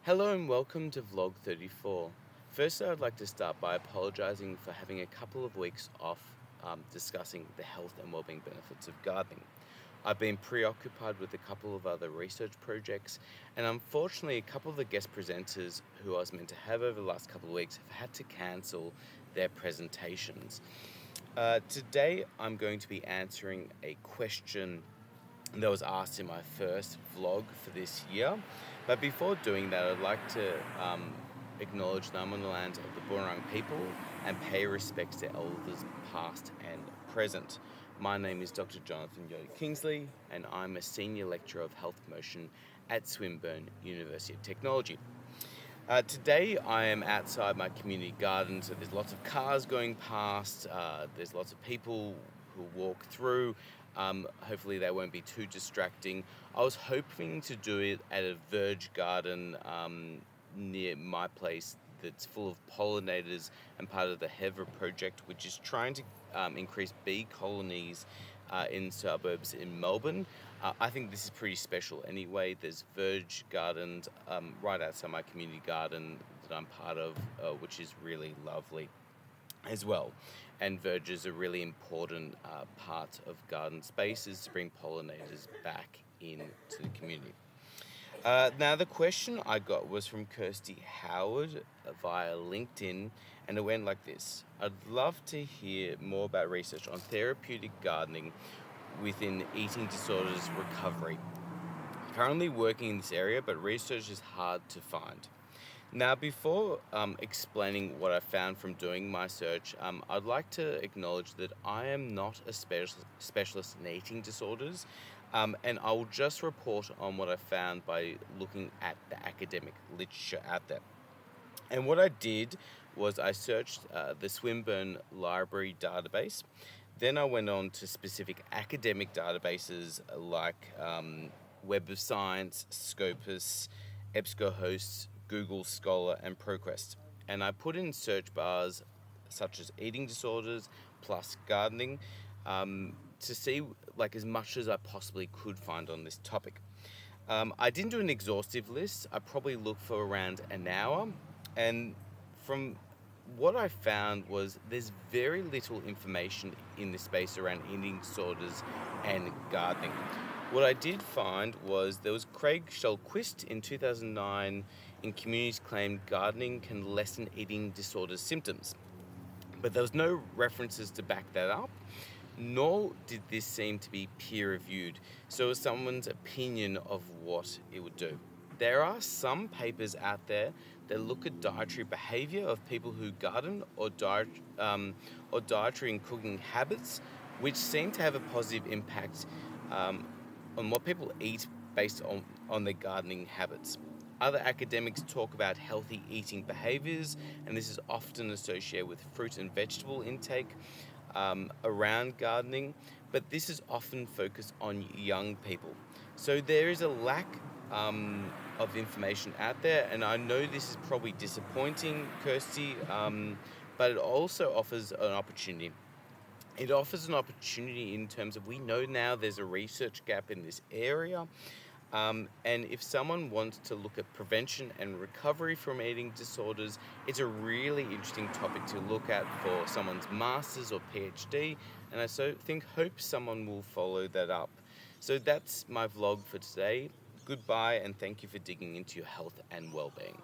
Hello and welcome to Vlog 34. First, I would like to start by apologising for having a couple of weeks off discussing the health and wellbeing benefits of gardening. I've been preoccupied with a couple of other research projects, and unfortunately, a couple of the guest presenters who I was meant to have over the last couple of weeks have had to cancel their presentations. Today, I'm going to be answering a question that was asked in my first vlog for this year. But before doing that, I'd like to acknowledge that I'm on the lands of the Boonwurrung people and pay respects to elders past and present. My name is Dr. Jonathan Yoder Kingsley, and I'm a senior lecturer of health promotion at Swinburne University of Technology. Today I am outside my community garden, so there's lots of cars going past, there's lots of people who walk through. Hopefully they won't be too distracting. I was hoping to do it at a verge garden near my place that's full of pollinators and part of the Heather project, which is trying to increase bee colonies in suburbs in Melbourne. I think this is pretty special anyway. There's verge gardens right outside my community garden that I'm part of, which is really lovely as well. And verges are really important part of garden spaces to bring pollinators back into the community. Now, the question I got was from Kristy Howard via LinkedIn, and it went like this. I'd love to hear more about research on therapeutic gardening within eating disorders recovery. Currently working in this area, but research is hard to find. Now, before explaining what I found from doing my search, I'd like to acknowledge that I am not a specialist in eating disorders, and I will just report on what I found by looking at the academic literature out there. And what I did was I searched the Swinburne Library database. Then I went on to specific academic databases like Web of Science, Scopus, EBSCOhost, Google Scholar, and ProQuest. And I put in search bars such as eating disorders plus gardening to see like as much as I possibly could find on this topic. I didn't do an exhaustive list. I probably looked for around an hour, and from what I found was there's very little information in this space around eating disorders and gardening. What I did find was there was Craig Shellquist in 2009 in Communities claimed gardening can lessen eating disorders symptoms. But there was no references to back that up, nor did this seem to be peer-reviewed, so it was someone's opinion of what it would do. There are some papers out there that look at dietary behaviour of people who garden or dietary and cooking habits, which seem to have a positive impact on what people eat based on their gardening habits. Other academics talk about healthy eating behaviours, and this is often associated with fruit and vegetable intake around gardening, but this is often focused on young people. So there is a lack of information out there, and I know this is probably disappointing, Kirsty, but it also offers an opportunity. It offers an opportunity in terms of we know now there's a research gap in this area. And if someone wants to look at prevention and recovery from eating disorders, it's a really interesting topic to look at for someone's master's or PhD. And I hope someone will follow that up. So that's my vlog for today. Goodbye, and thank you for digging into your health and well-being.